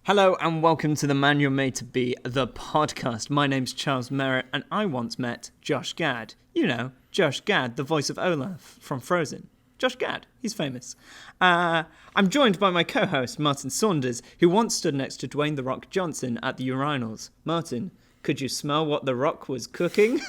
Hello and welcome to the Man You're Made to Be, the podcast. My name's Charles Merritt and I once met Josh Gad. You know, Josh Gad, the voice of Olaf from Frozen. Josh Gad, he's famous. I'm joined by my co-host, Martin Saunders, who once stood next to Dwayne "The Rock" Johnson at the urinals. Martin, could you smell what The Rock was cooking?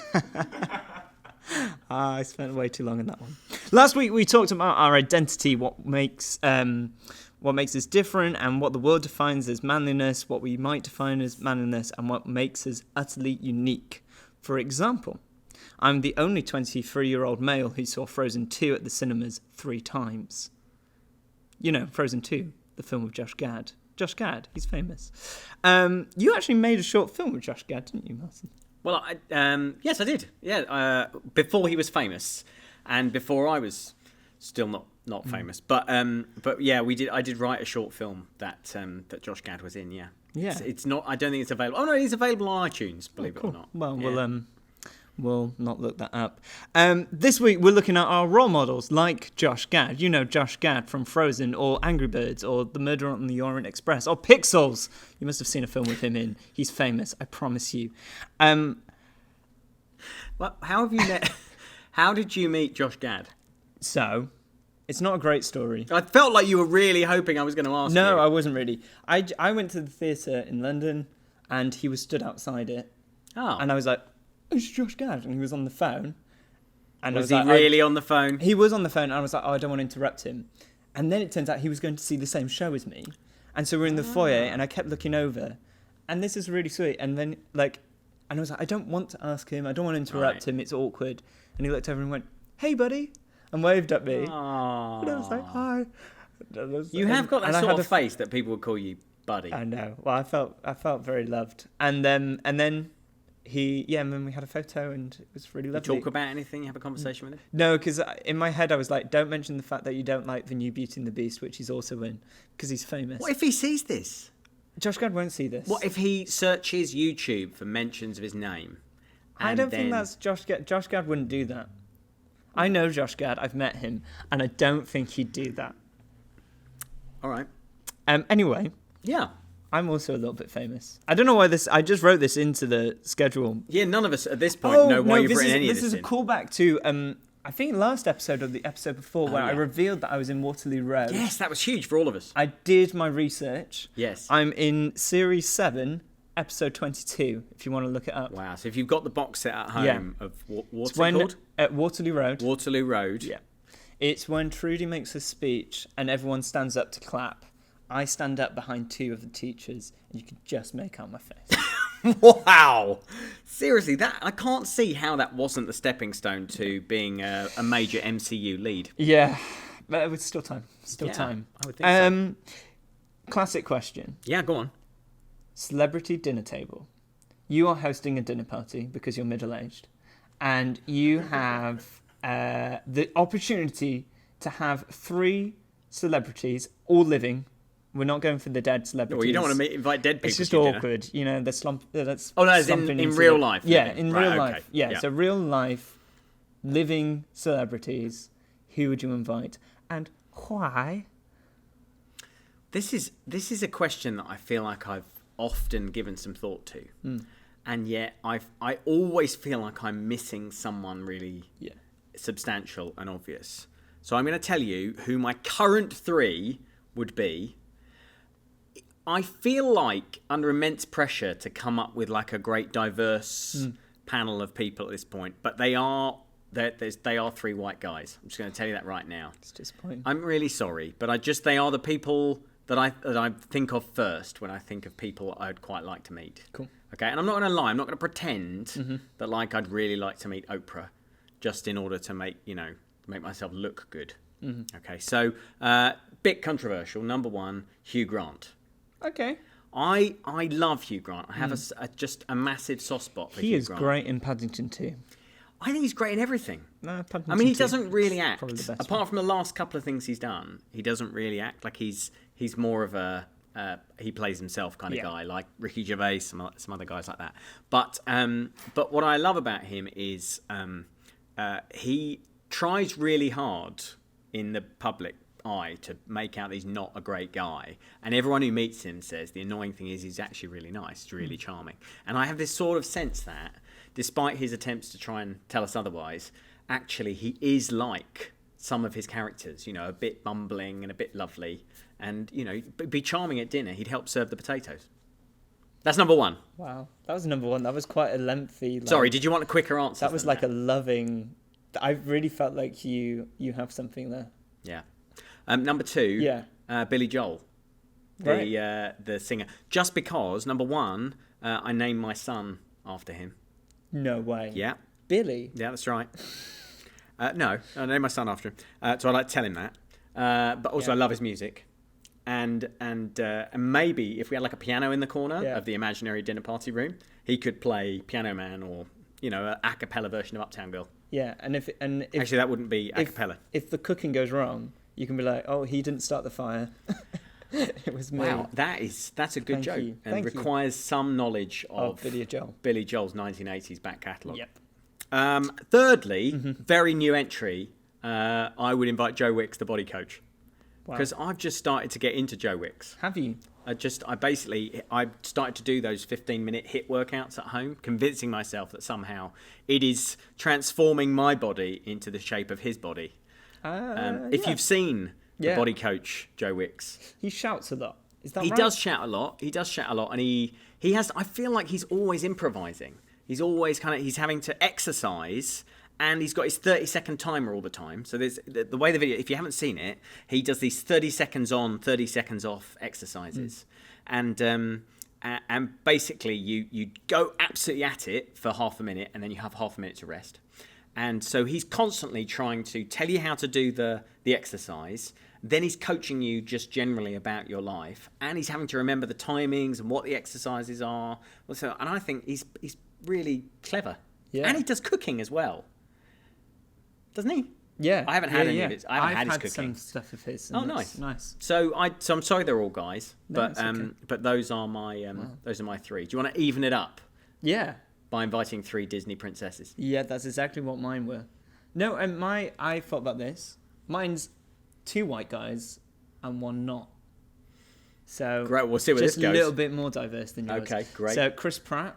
I spent way too long in that one. Last week we talked about our identity, what makes us different, and what the world defines as manliness, what we might define as manliness, and what makes us utterly unique. For example, I'm the only 23-year-old male who saw Frozen 2 at the cinemas 3 times. You know, Frozen 2, the film with Josh Gad. Josh Gad, he's famous. You actually made a short film with Josh Gad, didn't you, Martin? Well, yes, I did. Yeah, before he was famous, and before I was still not famous. But yeah, I did write a short film that Josh Gad was in. Yeah. Yeah. It's not. I don't think it's available. Oh no, it's available on iTunes. Believe it or not. Well, yeah. we'll not look that up. This week we're looking at our role models, like Josh Gad. You know Josh Gad from Frozen, or Angry Birds, or The Murder on the Orient Express, or Pixels. You must have seen a film with him in. He's famous, I promise you. Well, how have you met? How did you meet Josh Gad? So, it's not a great story. I felt like you were really hoping I was going to ask. No, you. I wasn't really. I went to the theatre in London, and he was stood outside it. Oh. And I was like, it's Josh Gad, and he was on the phone. And was I he was like, really on the phone? He was on the phone, and I was like, I don't want to interrupt him. And then it turns out he was going to see the same show as me. And so we're in the foyer, and I kept looking over. And this is really sweet. And then, and I was like, I don't want to ask him. I don't want to interrupt him. It's awkward. And he looked over and went, hey, buddy. And waved at me. Aww. And I was like, hi. You have got that sort of face that people would call you buddy. I know. Well, I felt very loved. And then and then we had a photo, and it was really lovely. You talk about anything? You have a conversation with him? No, because in my head I was like, don't mention the fact that you don't like the new Beauty and the Beast, which he's also in, because he's famous. What if he sees this? Josh Gad won't see this. What if he searches YouTube for mentions of his name? I don't think that's Josh Gad. Josh Gad wouldn't do that. I know Josh Gad. I've met him, and I don't think he'd do that. All right. Anyway. Yeah. I'm also a little bit famous. I don't know why this. I just wrote this into the schedule. Yeah, none of us at this point know why you've written any of this. This is a callback to I think last episode or the episode before where I revealed that I was in Waterloo Road. Yes, that was huge for all of us. I did my research. Yes. I'm in Series 7, Episode 22, if you want to look it up. Wow, so if you've got the box set at home of what's it called? At Waterloo Road. Waterloo Road. Yeah. It's when Trudy makes a speech and everyone stands up to clap. I stand up behind 2 of the teachers and you can just make out my face. Wow. Seriously, I can't see how that wasn't the stepping stone to being a major MCU lead. Yeah, but it was still time. Still time. I would think so. Classic question. Yeah, go on. Celebrity dinner table. You are hosting a dinner party because you're middle-aged, and you have the opportunity to have 3 celebrities, all living. We're not going for the dead celebrities. Well, you don't want to invite dead people. It's just to awkward, dinner. you know. That's in real life. Yeah, in real life. Okay. Yeah, so real life, living celebrities. Who would you invite, and why? This is a question that I feel like I've often given some thought to, and yet I always feel like I'm missing someone really substantial and obvious. So I'm going to tell you who my current 3 would be. I feel like under immense pressure to come up with like a great diverse panel of people at this point, but they are 3 white guys. I'm just going to tell you that right now. It's disappointing. I'm really sorry, but they are the people that I think of first when I think of people I'd quite like to meet. Cool. Okay, and I'm not going to lie. I'm not going to pretend that I'd really like to meet Oprah, just in order to make myself look good. Mm-hmm. Okay, so bit controversial. Number 1, Hugh Grant. Okay. I love Hugh Grant. I have just a massive soft spot for Hugh Grant. He is great in Paddington 2. I think he's great in everything. No, Paddington I mean, he 2 doesn't really act. Apart from the last couple of things he's done, he doesn't really act. Like he's more of a he plays himself kind of guy, like Ricky Gervais, some other guys like that. But what I love about him is he tries really hard in the public eye to make out that he's not a great guy. And everyone who meets him says the annoying thing is he's actually really nice, he's really charming. And I have this sort of sense that, despite his attempts to try and tell us otherwise, actually he is like some of his characters, a bit bumbling and a bit lovely. And, be charming at dinner. He'd help serve the potatoes. That's number one. Wow, that was number one. That was quite a lengthy... Sorry, did you want a quicker answer? That was like a loving... I really felt like you have something there. Yeah. Number two, Billy Joel, the singer. Just because, number one, I named my son after him. No way. Yeah. Billy? Yeah, that's right. No, I named my son after him. So I like to tell him that. But also I love his music. And maybe if we had like a piano in the corner of the imaginary dinner party room, he could play Piano Man or, an a cappella version of Uptown Girl. Yeah, and if actually that wouldn't be a cappella. If the cooking goes wrong, you can be like, oh, he didn't start the fire. It was me. Wow, that's a good joke. You. And requires some knowledge of Billy Joel's 1980s back catalogue. Yep. Thirdly, very new entry, I would invite Joe Wicks, the body coach. Because I've just started to get into Joe Wicks. Have you? I started to do those 15-minute HIIT workouts at home, convincing myself that somehow it is transforming my body into the shape of his body. If you've seen the body coach, Joe Wicks. He shouts a lot. Is that right? He does shout a lot. And he has, I feel like he's always improvising. He's always he's having to exercise. And he's got his 30-second timer all the time. So there's the way the video, if you haven't seen it, he does these 30 seconds on, 30 seconds off exercises. And basically you go absolutely at it for half a minute and then you have half a minute to rest. And so he's constantly trying to tell you how to do the exercise. Then he's coaching you just generally about your life. And he's having to remember the timings and what the exercises are. And I think he's really clever. Yeah. And he does cooking as well. Doesn't he? Yeah. I haven't had any of it. I haven't had his some cooking. stuff of his. Oh, nice. Nice. So I'm sorry they're all guys, no, but those are my those are my three. Do you want to even it up? Yeah. By inviting 3 Disney princesses. Yeah, that's exactly what mine were. No, and I thought about this. Mine's 2 white guys and 1 not. So great. We'll see where this goes. Just a little bit more diverse than yours. Okay, great. So Chris Pratt.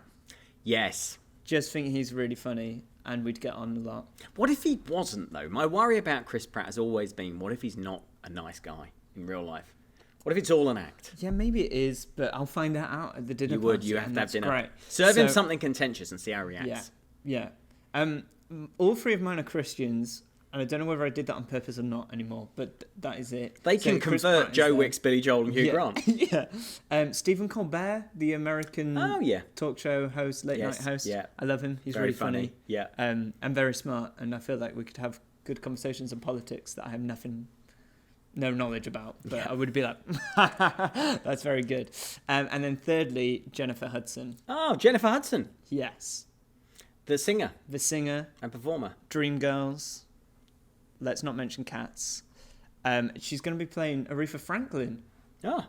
Yes. Just think he's really funny. And we'd get on a lot. What if he wasn't, though? My worry about Chris Pratt has always been, what if he's not a nice guy in real life? What if it's all an act? Yeah, maybe it is, but I'll find that out at the dinner party. You would. You have to have dinner. Great. Serve him something contentious and see how he reacts. Yeah. All 3 of mine are Christians, and I don't know whether I did that on purpose or not anymore, but that is it. They can convert Joe Wicks, Billy Joel, and Hugh Grant. Yeah. Stephen Colbert, the American talk show host, late night host. Yeah. I love him. He's very really funny. Yeah. And very smart, and I feel like we could have good conversations on politics that I have no knowledge about, but I would be like, that's very good. And then thirdly, Jennifer Hudson. Oh, Jennifer Hudson. Yes. The singer and performer. Dreamgirls. Let's not mention Cats. She's going to be playing Aretha Franklin. Oh.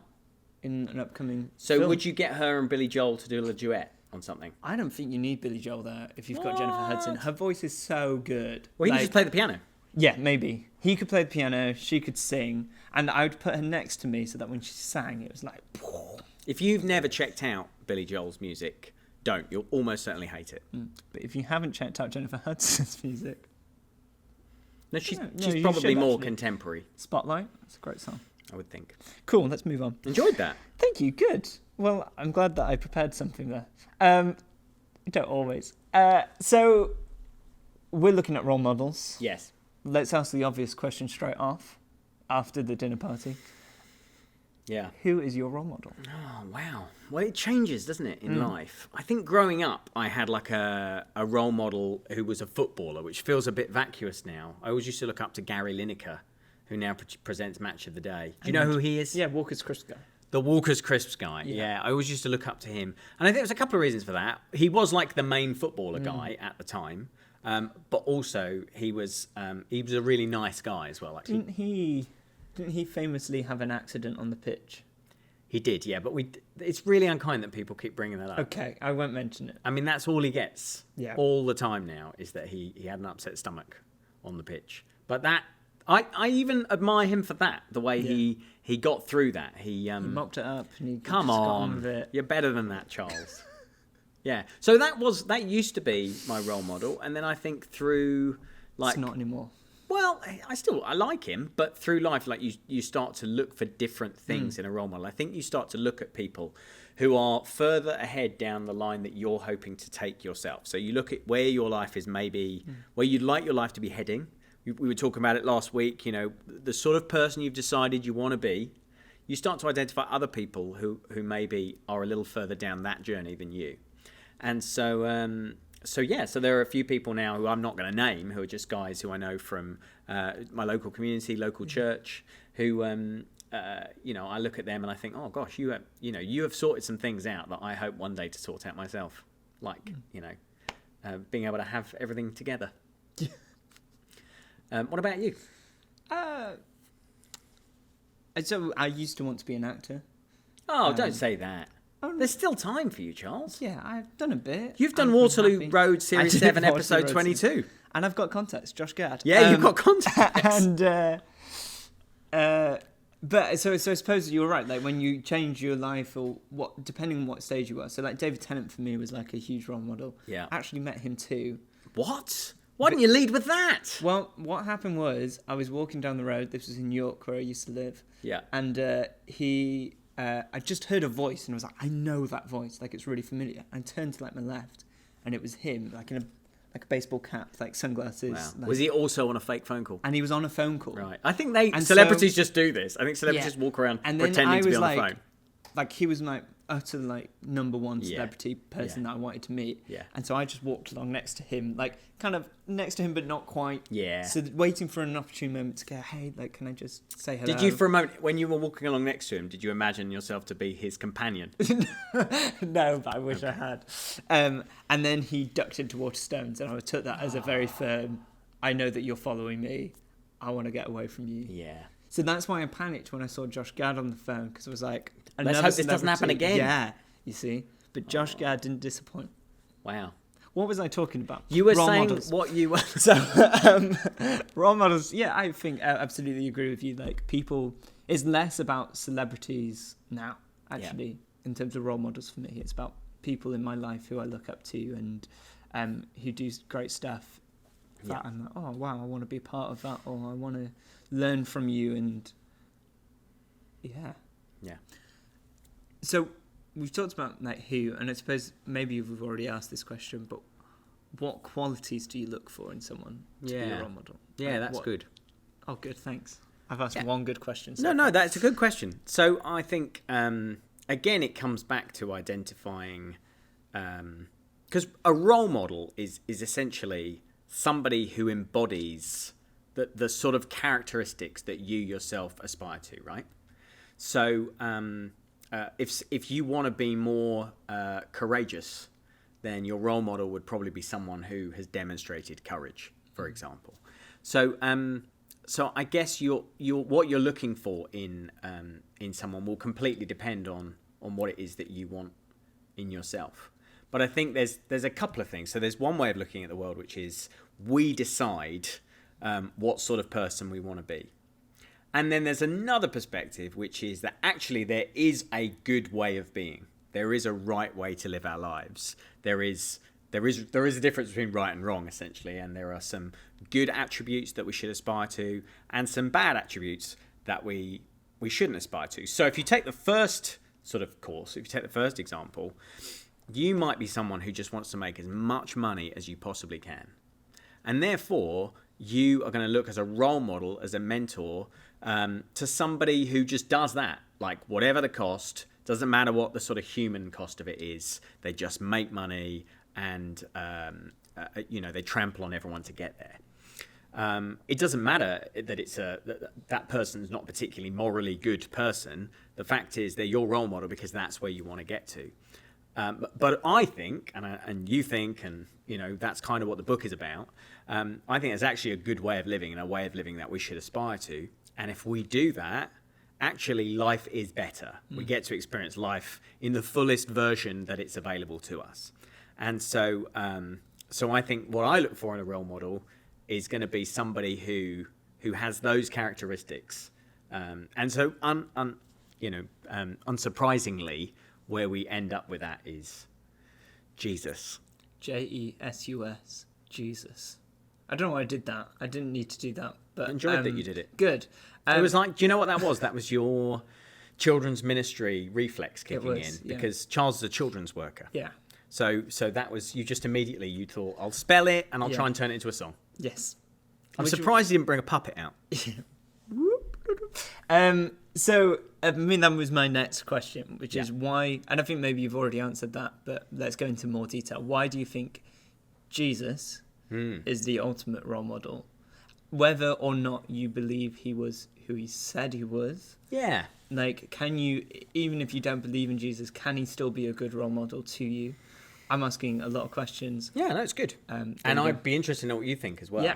In an upcoming film. Would you get her and Billy Joel to do a duet on something? I don't think you need Billy Joel there if you've got Jennifer Hudson. Her voice is so good. Well, he can just play the piano. Yeah, maybe. He could play the piano, she could sing, and I would put her next to me so that when she sang, it was like... If you've never checked out Billy Joel's music, don't. You'll almost certainly hate it. But if you haven't checked out Jennifer Hudson's music... No, she's probably more contemporary. Spotlight, that's a great song. I would think. Cool, let's move on. Enjoyed that. Thank you, good. Well, I'm glad that I prepared something there. Don't always. So, we're looking at role models. Yes. Let's ask the obvious question straight off, after the dinner party. Yeah. Who is your role model? Oh, wow. Well, it changes, doesn't it, in life? I think growing up, I had like a role model who was a footballer, which feels a bit vacuous now. I always used to look up to Gary Lineker, who now presents Match of the Day. Do you know who he is? Yeah, Walker's Crisps guy. The Walker's Crisps guy, yeah. I always used to look up to him. And I think there's a couple of reasons for that. He was like the main footballer guy at the time. But also, he was a really nice guy as well. Actually. Didn't he famously have an accident on the pitch? He did, yeah. But it's really unkind that people keep bringing that up. Okay, I won't mention it. I mean, that's all he gets all the time now, is that he had an upset stomach on the pitch. But that I even admire him for that. The way he got through that. He mopped it up and he come just got on with it. You're better than that, Charles. Yeah. So that used to be my role model, and then I think through It's not anymore. Well, I like him, but through life, like you start to look for different things in a role model. I think you start to look at people who are further ahead down the line that you're hoping to take yourself. So you look at where your life is, maybe where you'd like your life to be heading. We were talking about it last week. You know, the sort of person you've decided you want to be. You start to identify other people who maybe are a little further down that journey than you. And so there are a few people now who I'm not going to name, who are just guys who I know from my local community, local church, who I look at them and I think, oh gosh, you have sorted some things out that I hope one day to sort out myself, like being able to have everything together. What about you? So I used to want to be an actor. Oh, don't say that. There's still time for you, Charles. Yeah, I've done a bit. You've done Waterloo Road Series 7, Episode 22. And I've got contacts, Josh Gad. Yeah, you've got contacts. And but so I suppose you were right. Like when you change your life, or what, depending on what stage you were. So like David Tennant for me was like a huge role model. Yeah, I actually met him too. What? Why didn't you lead with that? Well, what happened was I was walking down the road. This was in York, where I used to live. Yeah, and I just heard a voice and I was like, I know that voice, like it's really familiar. I turned to like my left, and it was him, like in a baseball cap, like sunglasses. Wow. Like, was he also on a fake phone call? And he was on a phone call. Right. I think celebrities just do this. I think celebrities walk around and pretending to be on the phone. Like he was my utter like number one celebrity person that I wanted to meet. Yeah. And so I just walked along next to him, like kind of next to him, but not quite. Yeah. So waiting for an opportune moment to go, hey, like, can I just say hello? Did you, for a moment, when you were walking along next to him, did you imagine yourself to be his companion? No, but I wish I had. And then he ducked into Waterstones, and I took that as a very firm, I know that you're following me. I want to get away from you. Yeah. So that's why I panicked when I saw Josh Gad on the phone, because I was like, let's hope this doesn't happen again. Yeah, you see. But Josh Gad didn't disappoint. Wow. What was I talking about? You were role saying models. what you were... So, role models, yeah, I think I absolutely agree with you. Like, people, it's less about celebrities now, actually, in terms of role models for me. It's about people in my life who I look up to and who do great stuff. That I'm like, oh, wow, I want to be a part of that, or I want to learn from you, and yeah. So we've talked about like who, and I suppose maybe we've already asked this question, but what qualities do you look for in someone to be a role model? Yeah, that's good. Oh, good, thanks. I've asked one good question. No, that's a good question. So I think again, it comes back to identifying, because a role model is essentially somebody who embodies the sort of characteristics that you yourself aspire to, right? So if you want to be more courageous, then your role model would probably be someone who has demonstrated courage, for example. So I guess what you're looking for in someone will completely depend on what it is that you want in yourself. But I think there's a couple of things. So there's one way of looking at the world, which is we decide what sort of person we want to be. And then there's another perspective, which is that actually there is a good way of being. There is a right way to live our lives. There is a difference between right and wrong, essentially, and there are some good attributes that we should aspire to, and some bad attributes that we shouldn't aspire to. So if you take the first sort of course, if you take the first example, you might be someone who just wants to make as much money as you possibly can. And therefore, you are going to look as a role model, as a mentor, to somebody who just does that. Like, whatever the cost, doesn't matter what the sort of human cost of it is, they just make money and, they trample on everyone to get there. It doesn't matter that that person's not particularly morally good person. The fact is they're your role model because that's where you want to get to. But I think, and you think, and that's kind of what the book is about. I think it's actually a good way of living, and a way of living that we should aspire to. And if we do that, actually life is better. We get to experience life in the fullest version that it's available to us. And so I think what I look for in a role model is going to be somebody who has those characteristics. And so, unsurprisingly, where we end up with that is Jesus. Jesus. Jesus. I don't know why I did that. I didn't need to do that. But I enjoyed that you did it. Good. It was like, do you know what that was? That was your children's ministry reflex kicking in, because Charles is a children's worker. Yeah. So that was, you just immediately, you thought, I'll spell it and I'll try and turn it into a song. Yes. I'm surprised you didn't bring a puppet out. So, that was my next question, which is why, and I think maybe you've already answered that, but let's go into more detail. Why do you think Jesus is the ultimate role model? Whether or not you believe he was who he said he was. Yeah. Like, can you, even if you don't believe in Jesus, can he still be a good role model to you? I'm asking a lot of questions. Yeah, no, it's good. And I'd be interested to know what you think as well. Yeah.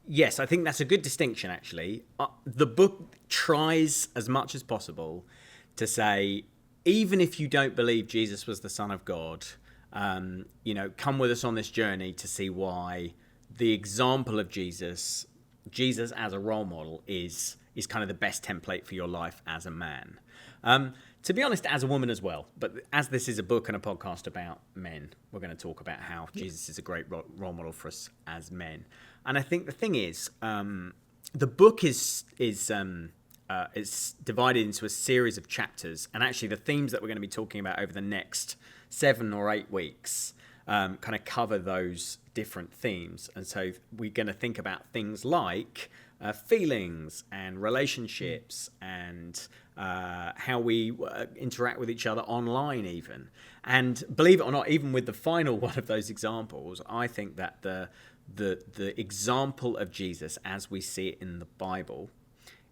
Yes, I think that's a good distinction, actually. The book tries as much as possible to say, even if you don't believe Jesus was the Son of God, come with us on this journey to see why the example of Jesus as a role model is kind of the best template for your life as a man. To be honest, as a woman as well. But as this is a book and a podcast about men, we're going to talk about how Jesus is a great role model for us as men. And I think the thing is, the book is divided into a series of chapters. And actually the themes that we're going to be talking about over the next 7 or 8 weeks kind of cover those different themes. And so we're going to think about things like feelings and relationships and how we interact with each other online even. And believe it or not, even with the final one of those examples, I think that the example of Jesus as we see it in the Bible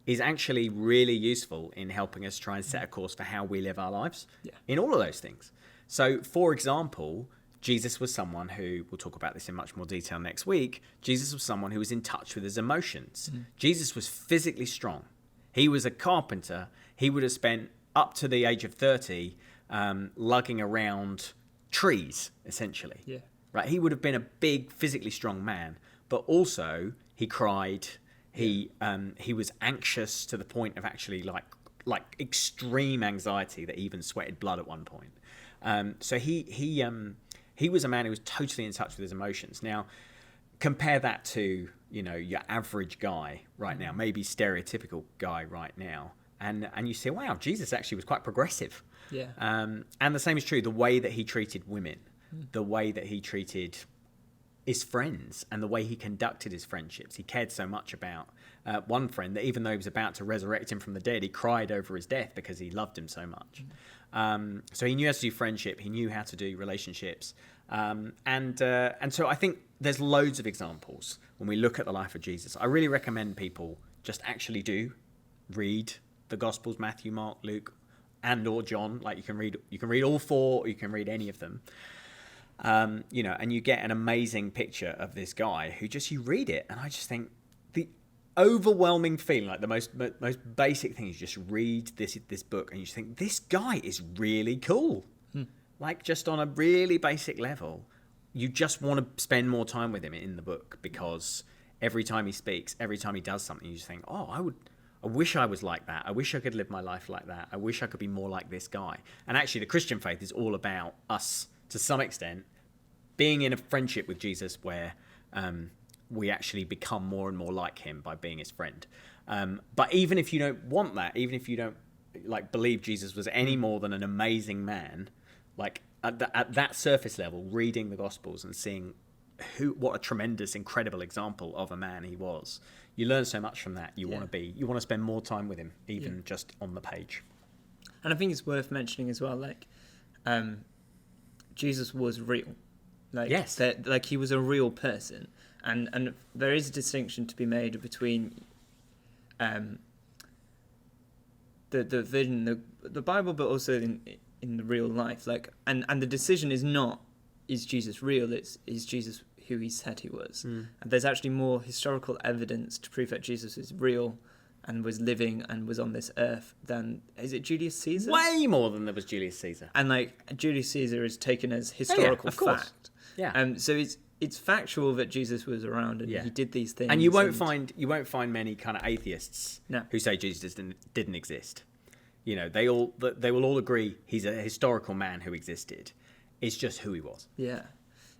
is actually really useful in helping us try and set a course for how we live our lives in all of those things. So, for example, Jesus was someone who, we'll talk about this in much more detail next week, Jesus was someone who was in touch with his emotions. Jesus was physically strong. He was a carpenter. He would have spent up to the age of 30 lugging around trees, essentially. Yeah. Right? He would have been a big, physically strong man, but also he cried. He was anxious to the point of actually like extreme anxiety that even sweated blood at one point. So he was a man who was totally in touch with his emotions. Now, compare that to, your average guy right now, maybe stereotypical guy right now. And you say, wow, Jesus actually was quite progressive. Yeah. And the same is true, the way that he treated women, the way that he treated his friends and the way he conducted his friendships. He cared so much about one friend that even though he was about to resurrect him from the dead, he cried over his death because he loved him so much. So he knew how to do friendship. He knew how to do relationships. And so I think there's loads of examples when we look at the life of Jesus. I really recommend people just actually do read the Gospels, Matthew, Mark, Luke, and or John. Like you can read all 4, or you can read any of them. And you get an amazing picture of this guy who you read it, and I just think the overwhelming feeling, like the most basic thing is just read this book, and you just think this guy is really cool. Like just on a really basic level, you just want to spend more time with him in the book, because every time he speaks, every time he does something, you just think, I wish I was like that. I wish I could live my life like that. I wish I could be more like this guy. And actually, the Christian faith is all about us, to some extent, being in a friendship with Jesus where we actually become more and more like him by being his friend. But even if you don't want that, even if you don't believe Jesus was any more than an amazing man, at that surface level, reading the Gospels and seeing what a tremendous, incredible example of a man he was, you learn so much from that. You want to spend more time with him, even just on the page. And I think it's worth mentioning as well, Jesus was real. Yes. He was a real person. And there is a distinction to be made between the vision, the Bible, but also in the real life. And the decision is not, is Jesus real? Is Jesus who he said he was? And there's actually more historical evidence to prove that Jesus is real and was living and was on this earth than, is it Julius Caesar? Way more than there was Julius Caesar. And Julius Caesar is taken as historical fact. Yeah. So it's factual that Jesus was around and he did these things. And you won't find many kind of atheists No. who say Jesus didn't exist. You know, they will all agree he's a historical man who existed. It's just who he was. Yeah.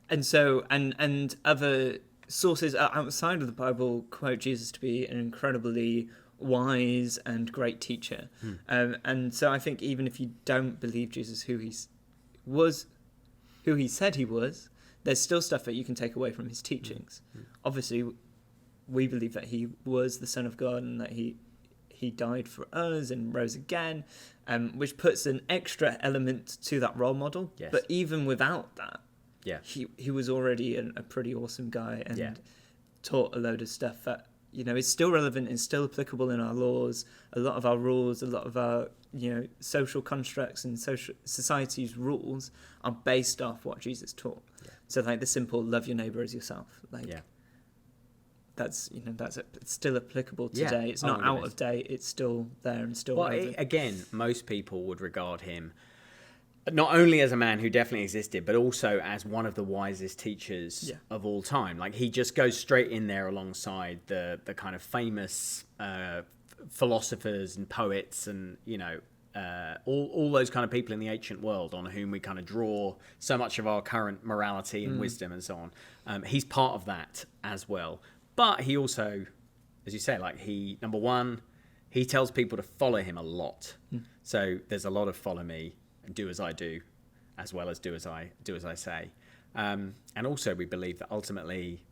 And so, and other sources outside of the Bible quote Jesus to be an incredibly wise and great teacher. And so I think even if you don't believe Jesus who he said he was, there's still stuff that you can take away from his teachings. Obviously, we believe that he was the Son of God and that he died for us and rose again, which puts an extra element to that role model. Yes. But even without that, he was already a pretty awesome guy and taught a load of stuff that, you know, is still relevant and still applicable in our laws. A lot of our rules, a lot of our, you know, social constructs and society's rules are based off what Jesus taught. Yeah. So like the simple love your neighbor as yourself. That's, you know, it's still applicable today. It's not out of date. It's still there and still relevant. Again, most people would regard him not only as a man who definitely existed, but also as one of the wisest teachers of all time. Like, he just goes straight in there alongside the kind of famous philosophers and poets and, you know, all those kind of people in the ancient world on whom we kind of draw so much of our current morality and wisdom and so on. He's part of that as well. But he also, as you say, like, number one, he tells people to follow him a lot. So there's a lot of follow me and do as I do, as well as do as I say. And also we believe that ultimately,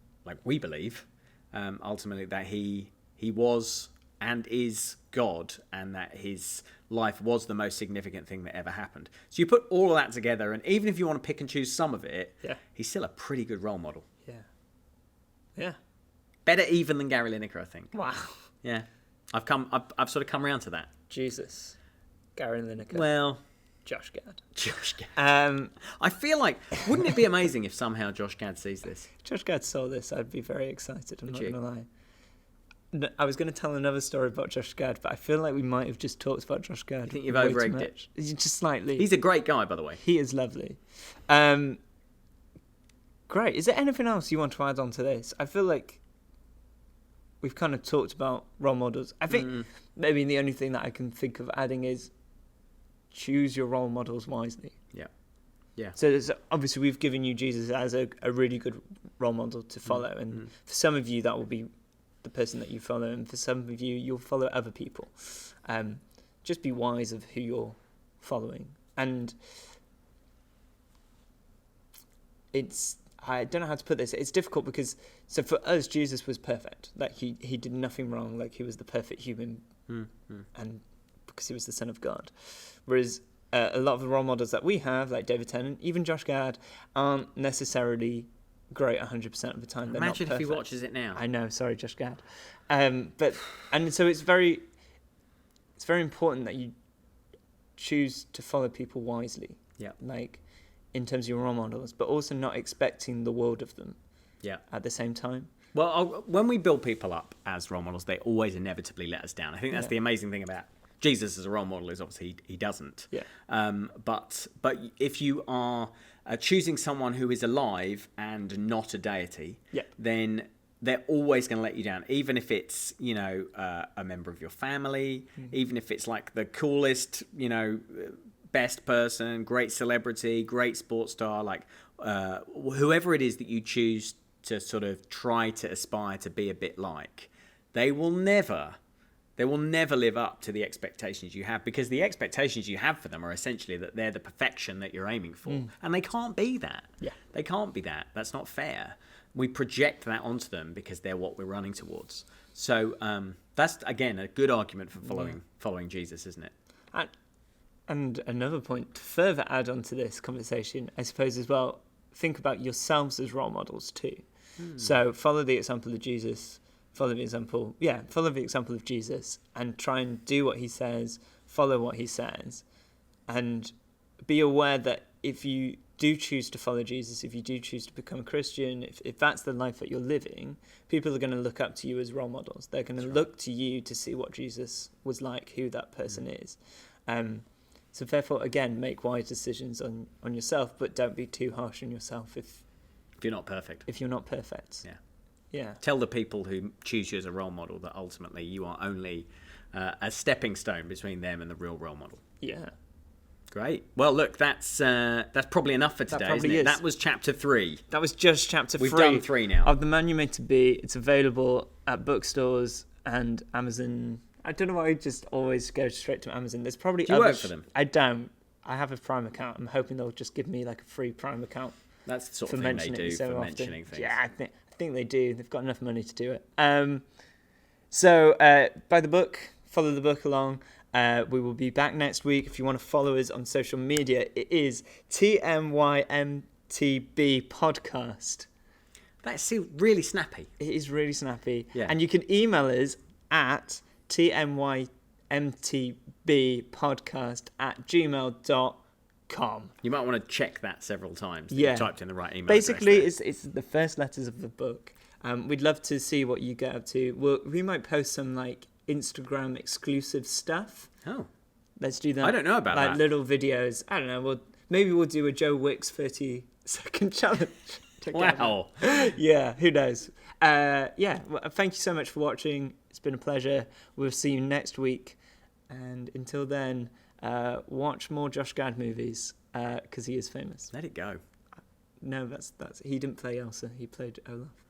ultimately that he was and is God, and that his life was the most significant thing that ever happened. So you put all of that together, and even if you want to pick and choose some of it, he's still a pretty good role model. Yeah. Better even than Gary Lineker, I think. Wow. Yeah. I've sort of come around to that. Jesus. Gary Lineker. Well, Josh Gad. I feel like, wouldn't it be amazing if somehow Josh Gad sees this? Josh Gad saw this, I'd be very excited. I'm not going to lie. No, I was going to tell another story about Josh Gad, but I feel like we might have just talked about Josh Gad. You think you've over-egged it? Just slightly. He's a great guy, by the way. He is lovely. Great. Is there anything else you want to add on to this? I feel like we've kind of talked about role models. I think maybe the only thing that I can think of adding is choose your role models wisely. Yeah. So obviously we've given you Jesus as a really good role model to follow, and for some of you that will be the person that you follow, and for some of you you'll follow other people. Just be wise of who you're following, and I don't know how to put this. It's difficult because, so for us, Jesus was perfect. Like he did nothing wrong. Like he was the perfect human, and because he was the Son of God. Whereas a lot of the role models that we have, like David Tennant, even Josh Gad, aren't necessarily great 100% of the time. They're Imagine not if he perfect. watches it now. I know. Sorry, Josh Gad. And so it's very important that you choose to follow people wisely. Yeah. Like, in terms of your role models, but also not expecting the world of them. Yeah. At the same time. Well, when we build people up as role models, they always inevitably let us down. I think that's the amazing thing about Jesus as a role model, is obviously he doesn't. Yeah. But if you are choosing someone who is alive and not a deity, then they're always going to let you down, even if it's, you know, a member of your family, even if it's like the coolest, you know, best person, great celebrity, great sports star, like whoever it is that you choose to sort of try to aspire to be a bit like, they will never live up to the expectations you have, because the expectations you have for them are essentially that they're the perfection that you're aiming for, and they can't be that. They can't be that. That's not fair. We project that onto them because they're what we're running towards. So that's, again, a good argument for following Jesus, isn't it? And another point to further add on to this conversation, I suppose as well, think about yourselves as role models too. So follow the example of Jesus, follow the example of Jesus, and try and do what he says, follow what he says, and be aware that if you do choose to follow Jesus, if you do choose to become a Christian, if that's the life that you're living, people are going to look up to you as role models. They're going to look to you to see what Jesus was like, who that person is. So therefore, again, make wise decisions on yourself, but don't be too harsh on yourself if If you're not perfect. If you're not perfect. Yeah. Yeah. Tell the people who choose you as a role model that ultimately you are only a stepping stone between them and the real role model. Yeah. Great. Well, look, that's probably enough for today, isn't it? That was chapter 3. That was just chapter 3. We've done 3 now. Of The Man You Made to Be. It's available at bookstores and Amazon. I don't know why I just always go straight to Amazon. There's probably Do you work for them? I don't. I have a Prime account. I'm hoping they'll just give me like a free Prime account. That's the sort of thing they do for mentioning things. Yeah, I think they do. They've got enough money to do it. So buy the book, follow the book along. We will be back next week. If you want to follow us on social media, it is TMYMTB Podcast. That's really snappy. It is really snappy. Yeah. And you can email us at tmymtbpodcast@gmail.com. You might want to check that several times. Yeah. You typed in the right email Basically, address it's the first letters of the book. We'd love to see what you get up to. We might post some like Instagram exclusive stuff. Oh. Let's do that. I don't know about like that. Little videos. I don't know. Maybe we'll do a Joe Wicks 30-second challenge. Wow. Yeah, who knows? Well, thank you so much for watching. It's been a pleasure. We'll see you next week. And until then, watch more Josh Gad movies because he is famous. Let it go. No, that's he didn't play Elsa. He played Olaf.